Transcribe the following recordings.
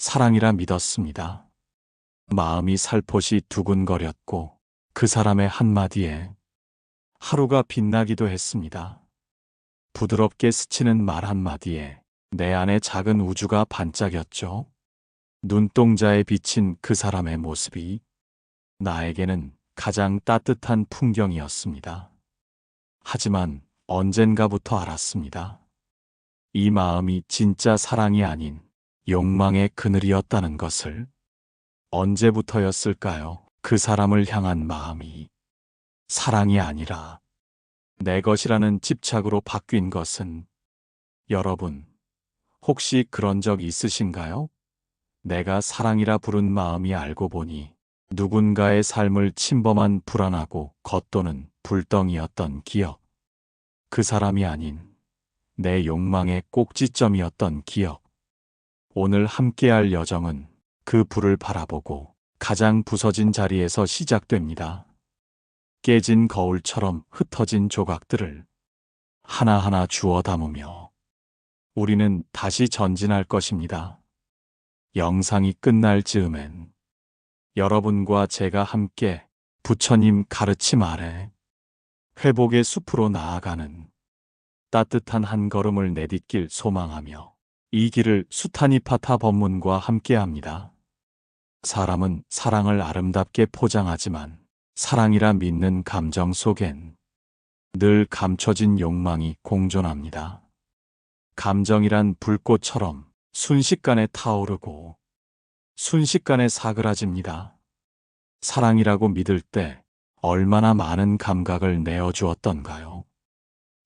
사랑이라 믿었습니다. 마음이 살포시 두근거렸고 그 사람의 한마디에 하루가 빛나기도 했습니다. 부드럽게 스치는 말 한마디에 내 안의 작은 우주가 반짝였죠. 눈동자에 비친 그 사람의 모습이 나에게는 가장 따뜻한 풍경이었습니다. 하지만 언젠가부터 알았습니다. 이 마음이 진짜 사랑이 아닌 욕망의 그늘이었다는 것을. 언제부터였을까요? 그 사람을 향한 마음이 사랑이 아니라 내 것이라는 집착으로 바뀐 것은. 여러분, 혹시 그런 적 있으신가요? 내가 사랑이라 부른 마음이 알고 보니 누군가의 삶을 침범한 불안하고 겉도는 불덩이였던 기억. 그 사람이 아닌 내 욕망의 꼭지점이었던 기억. 오늘 함께할 여정은 그 불을 바라보고 가장 부서진 자리에서 시작됩니다. 깨진 거울처럼 흩어진 조각들을 하나하나 주워 담으며 우리는 다시 전진할 것입니다. 영상이 끝날 즈음엔 여러분과 제가 함께 부처님 가르침 아래 회복의 숲으로 나아가는 따뜻한 한 걸음을 내딛길 소망하며 이 길을 수타니파타 법문과 함께합니다. 사람은 사랑을 아름답게 포장하지만 사랑이라 믿는 감정 속엔 늘 감춰진 욕망이 공존합니다. 감정이란 불꽃처럼 순식간에 타오르고 순식간에 사그라집니다. 사랑이라고 믿을 때 얼마나 많은 감각을 내어주었던가요?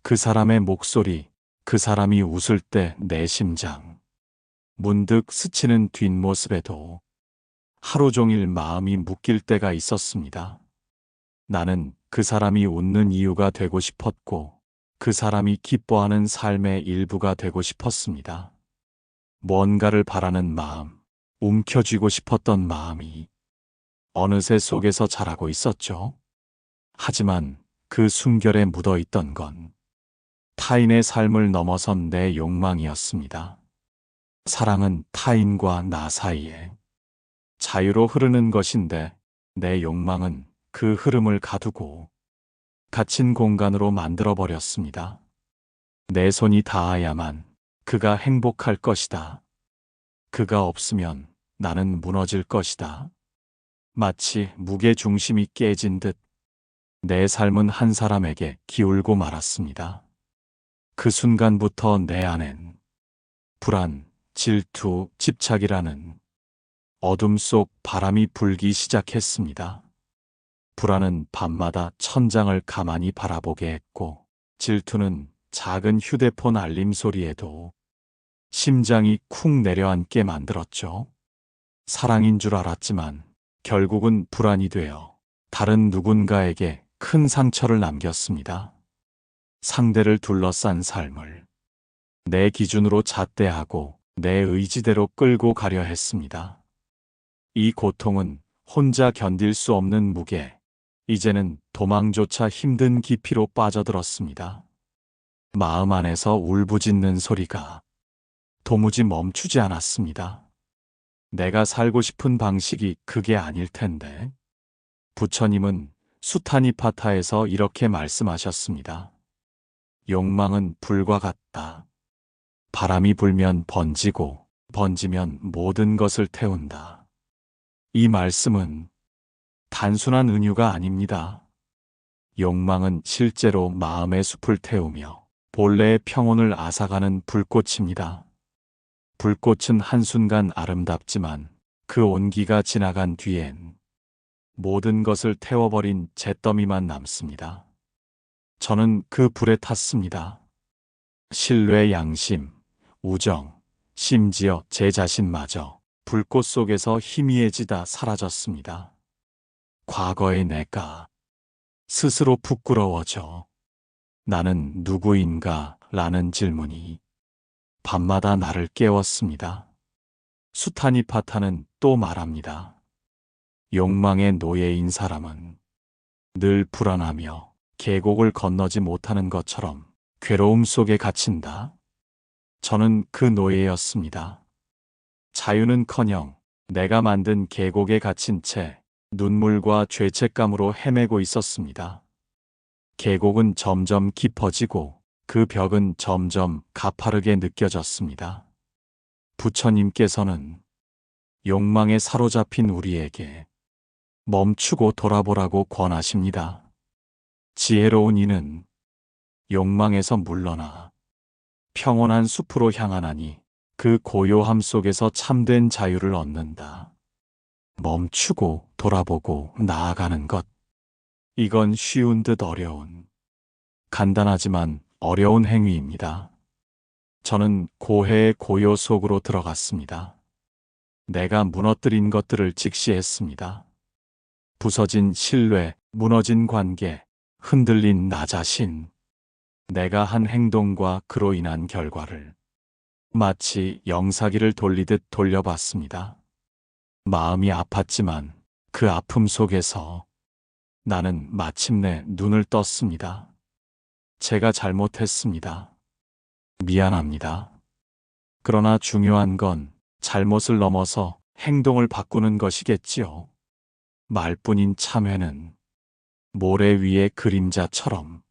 그 사람의 목소리, 그 사람이 웃을 때 내 심장, 문득 스치는 뒷모습에도 하루 종일 마음이 묶일 때가 있었습니다. 나는 그 사람이 웃는 이유가 되고 싶었고 그 사람이 기뻐하는 삶의 일부가 되고 싶었습니다. 뭔가를 바라는 마음, 움켜쥐고 싶었던 마음이 어느새 속에서 자라고 있었죠. 하지만 그 숨결에 묻어있던 건 타인의 삶을 넘어선 내 욕망이었습니다. 사랑은 타인과 나 사이에 자유로 흐르는 것인데 내 욕망은 그 흐름을 가두고 갇힌 공간으로 만들어버렸습니다. 내 손이 닿아야만 그가 행복할 것이다. 그가 없으면 나는 무너질 것이다. 마치 무게중심이 깨진 듯 내 삶은 한 사람에게 기울고 말았습니다. 그 순간부터 내 안엔 불안, 질투, 집착이라는 어둠 속 바람이 불기 시작했습니다. 불안은 밤마다 천장을 가만히 바라보게 했고 질투는 작은 휴대폰 알림 소리에도 심장이 쿵 내려앉게 만들었죠. 사랑인 줄 알았지만 결국은 불안이 되어 다른 누군가에게 큰 상처를 남겼습니다. 상대를 둘러싼 삶을 내 기준으로 잣대하고 내 의지대로 끌고 가려 했습니다. 이 고통은 혼자 견딜 수 없는 무게, 이제는 도망조차 힘든 깊이로 빠져들었습니다. 마음 안에서 울부짖는 소리가 도무지 멈추지 않았습니다. 내가 살고 싶은 방식이 그게 아닐 텐데. 부처님은 수타니파타에서 이렇게 말씀하셨습니다. 욕망은 불과 같다. 바람이 불면 번지고 번지면 모든 것을 태운다. 이 말씀은 단순한 은유가 아닙니다. 욕망은 실제로 마음의 숲을 태우며 본래의 평온을 앗아가는 불꽃입니다. 불꽃은 한순간 아름답지만 그 온기가 지나간 뒤엔 모든 것을 태워버린 잿더미만 남습니다. 저는 그 불에 탔습니다. 신뢰, 양심, 우정, 심지어 제 자신마저 불꽃 속에서 희미해지다 사라졌습니다. 과거의 내가 스스로 부끄러워져 나는 누구인가? 라는 질문이 밤마다 나를 깨웠습니다. 수타니파타는 또 말합니다. 욕망의 노예인 사람은 늘 불안하며 계곡을 건너지 못하는 것처럼 괴로움 속에 갇힌다. 저는 그 노예였습니다. 자유는커녕 내가 만든 계곡에 갇힌 채 눈물과 죄책감으로 헤매고 있었습니다. 계곡은 점점 깊어지고 그 벽은 점점 가파르게 느껴졌습니다. 부처님께서는 욕망에 사로잡힌 우리에게 멈추고 돌아보라고 권하십니다. 지혜로운 이는 욕망에서 물러나 평온한 숲으로 향하나니 그 고요함 속에서 참된 자유를 얻는다. 멈추고 돌아보고 나아가는 것. 이건 쉬운 듯 어려운, 간단하지만 어려운 행위입니다. 저는 고해의 고요 속으로 들어갔습니다. 내가 무너뜨린 것들을 직시했습니다. 부서진 신뢰, 무너진 관계, 흔들린 나 자신. 내가 한 행동과 그로 인한 결과를 마치 영사기를 돌리듯 돌려봤습니다. 마음이 아팠지만 그 아픔 속에서 나는 마침내 눈을 떴습니다. 제가 잘못했습니다. 미안합니다. 그러나 중요한 건 잘못을 넘어서 행동을 바꾸는 것이겠지요. 말뿐인 참회는 모래 위의 그림자처럼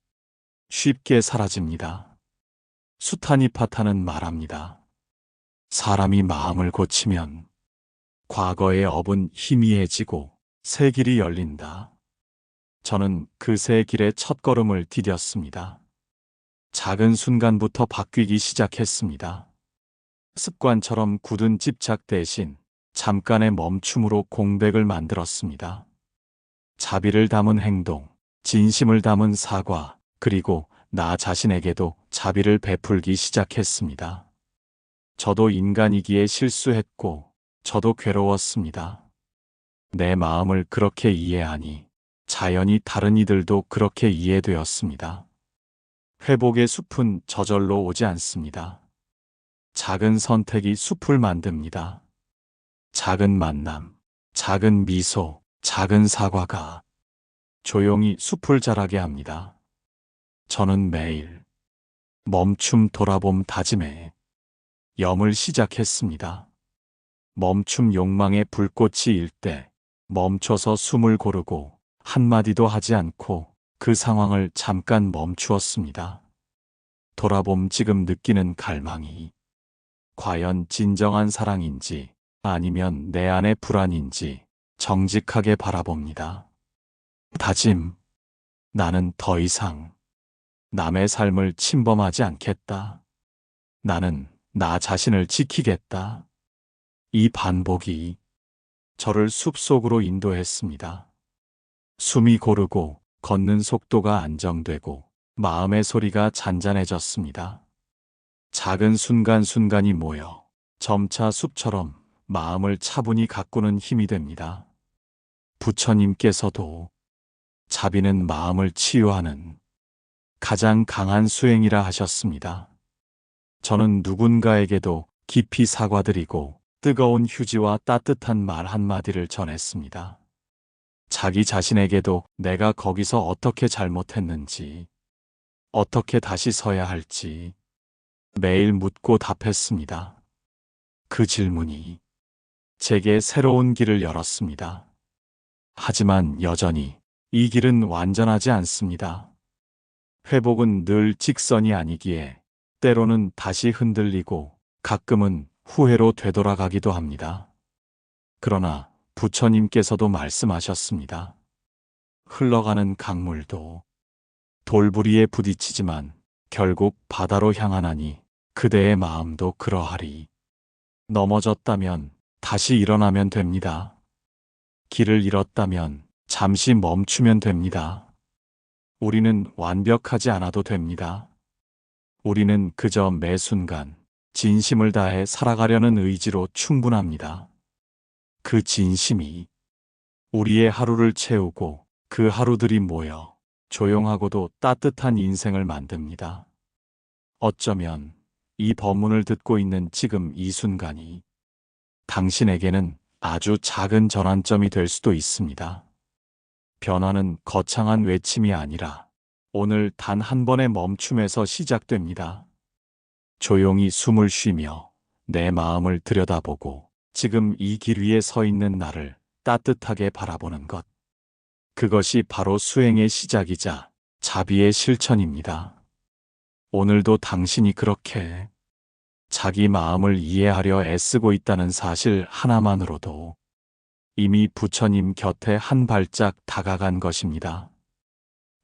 쉽게 사라집니다. 수타니파타는 말합니다. 사람이 마음을 고치면 과거의 업은 희미해지고 새 길이 열린다. 저는 그 새 길의 첫걸음을 디뎠습니다. 작은 순간부터 바뀌기 시작했습니다. 습관처럼 굳은 집착 대신 잠깐의 멈춤으로 공백을 만들었습니다. 자비를 담은 행동, 진심을 담은 사과, 그리고 나 자신에게도 자비를 베풀기 시작했습니다. 저도 인간이기에 실수했고, 저도 괴로웠습니다. 내 마음을 그렇게 이해하니 자연히 다른 이들도 그렇게 이해되었습니다. 회복의 숲은 저절로 오지 않습니다. 작은 선택이 숲을 만듭니다. 작은 만남, 작은 미소, 작은 사과가 조용히 숲을 자라게 합니다. 저는 매일 멈춤 돌아봄 다짐에 염을 시작했습니다. 멈춤 욕망의 불꽃이 일 때 멈춰서 숨을 고르고 한마디도 하지 않고 그 상황을 잠깐 멈추었습니다. 돌아봄 지금 느끼는 갈망이 과연 진정한 사랑인지 아니면 내 안의 불안인지 정직하게 바라봅니다. 다짐. 나는 더 이상 남의 삶을 침범하지 않겠다. 나는 나 자신을 지키겠다. 이 반복이 저를 숲속으로 인도했습니다. 숨이 고르고 걷는 속도가 안정되고 마음의 소리가 잔잔해졌습니다. 작은 순간순간이 모여 점차 숲처럼 마음을 차분히 가꾸는 힘이 됩니다. 부처님께서도 자비는 마음을 치유하는 가장 강한 수행이라 하셨습니다. 저는 누군가에게도 깊이 사과드리고 뜨거운 휴지와 따뜻한 말 한마디를 전했습니다. 자기 자신에게도 내가 거기서 어떻게 잘못했는지, 어떻게 다시 서야 할지 매일 묻고 답했습니다. 그 질문이 제게 새로운 길을 열었습니다. 하지만 여전히 이 길은 완전하지 않습니다. 회복은 늘 직선이 아니기에 때로는 다시 흔들리고 가끔은 후회로 되돌아가기도 합니다. 그러나 부처님께서도 말씀하셨습니다. 흘러가는 강물도 돌부리에 부딪히지만 결국 바다로 향하나니 그대의 마음도 그러하리. 넘어졌다면 다시 일어나면 됩니다. 길을 잃었다면 잠시 멈추면 됩니다. 우리는 완벽하지 않아도 됩니다. 우리는 그저 매 순간 진심을 다해 살아가려는 의지로 충분합니다. 그 진심이 우리의 하루를 채우고 그 하루들이 모여 조용하고도 따뜻한 인생을 만듭니다. 어쩌면 이 법문을 듣고 있는 지금 이 순간이 당신에게는 아주 작은 전환점이 될 수도 있습니다. 변화는 거창한 외침이 아니라 오늘 단 한 번의 멈춤에서 시작됩니다. 조용히 숨을 쉬며 내 마음을 들여다보고 지금 이 길 위에 서 있는 나를 따뜻하게 바라보는 것. 그것이 바로 수행의 시작이자 자비의 실천입니다. 오늘도 당신이 그렇게 자기 마음을 이해하려 애쓰고 있다는 사실 하나만으로도 이미 부처님 곁에 한 발짝 다가간 것입니다.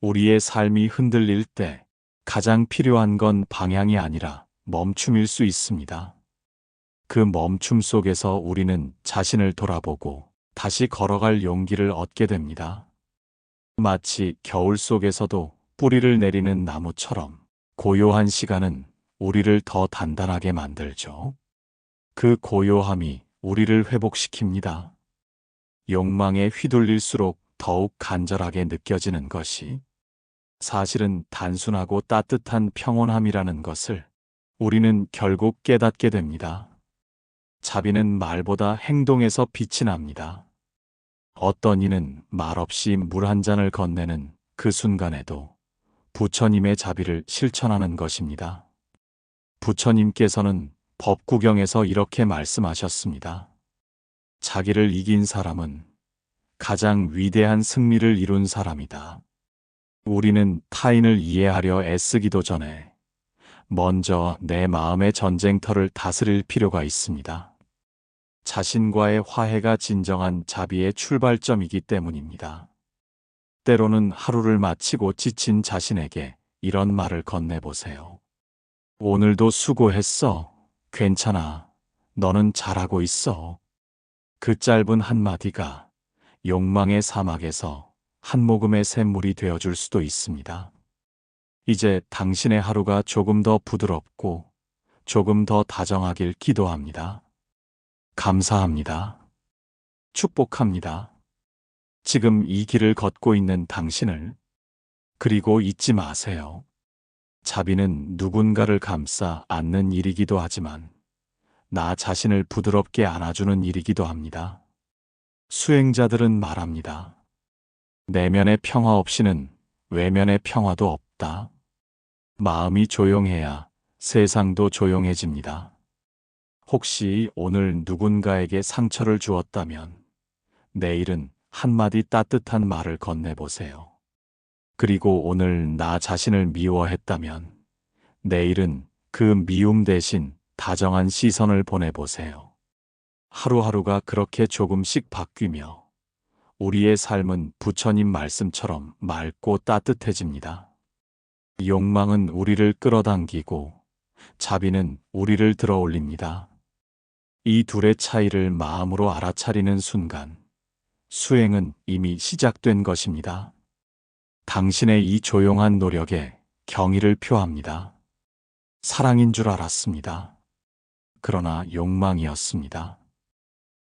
우리의 삶이 흔들릴 때 가장 필요한 건 방향이 아니라 멈춤일 수 있습니다. 그 멈춤 속에서 우리는 자신을 돌아보고 다시 걸어갈 용기를 얻게 됩니다. 마치 겨울 속에서도 뿌리를 내리는 나무처럼 고요한 시간은 우리를 더 단단하게 만들죠. 그 고요함이 우리를 회복시킵니다. 욕망에 휘둘릴수록 더욱 간절하게 느껴지는 것이 사실은 단순하고 따뜻한 평온함이라는 것을 우리는 결국 깨닫게 됩니다. 자비는 말보다 행동에서 빛이 납니다. 어떤 이는 말없이 물 한 잔을 건네는 그 순간에도 부처님의 자비를 실천하는 것입니다. 부처님께서는 법구경에서 이렇게 말씀하셨습니다. 자기를 이긴 사람은 가장 위대한 승리를 이룬 사람이다. 우리는 타인을 이해하려 애쓰기도 전에 먼저 내 마음의 전쟁터를 다스릴 필요가 있습니다. 자신과의 화해가 진정한 자비의 출발점이기 때문입니다. 때로는 하루를 마치고 지친 자신에게 이런 말을 건네보세요. 오늘도 수고했어. 괜찮아. 너는 잘하고 있어. 그 짧은 한마디가 욕망의 사막에서 한 모금의 샘물이 되어줄 수도 있습니다. 이제 당신의 하루가 조금 더 부드럽고 조금 더 다정하길 기도합니다. 감사합니다. 축복합니다. 지금 이 길을 걷고 있는 당신을 그리고 잊지 마세요. 자비는 누군가를 감싸 안는 일이기도 하지만 나 자신을 부드럽게 안아주는 일이기도 합니다. 수행자들은 말합니다. 내면의 평화 없이는 외면의 평화도 없다. 마음이 조용해야 세상도 조용해집니다. 혹시 오늘 누군가에게 상처를 주었다면 내일은 한마디 따뜻한 말을 건네보세요. 그리고 오늘 나 자신을 미워했다면 내일은 그 미움 대신 다정한 시선을 보내보세요. 하루하루가 그렇게 조금씩 바뀌며 우리의 삶은 부처님 말씀처럼 맑고 따뜻해집니다. 욕망은 우리를 끌어당기고 자비는 우리를 들어올립니다. 이 둘의 차이를 마음으로 알아차리는 순간 수행은 이미 시작된 것입니다. 당신의 이 조용한 노력에 경의를 표합니다. 사랑인 줄 알았습니다. 그러나 욕망이었습니다.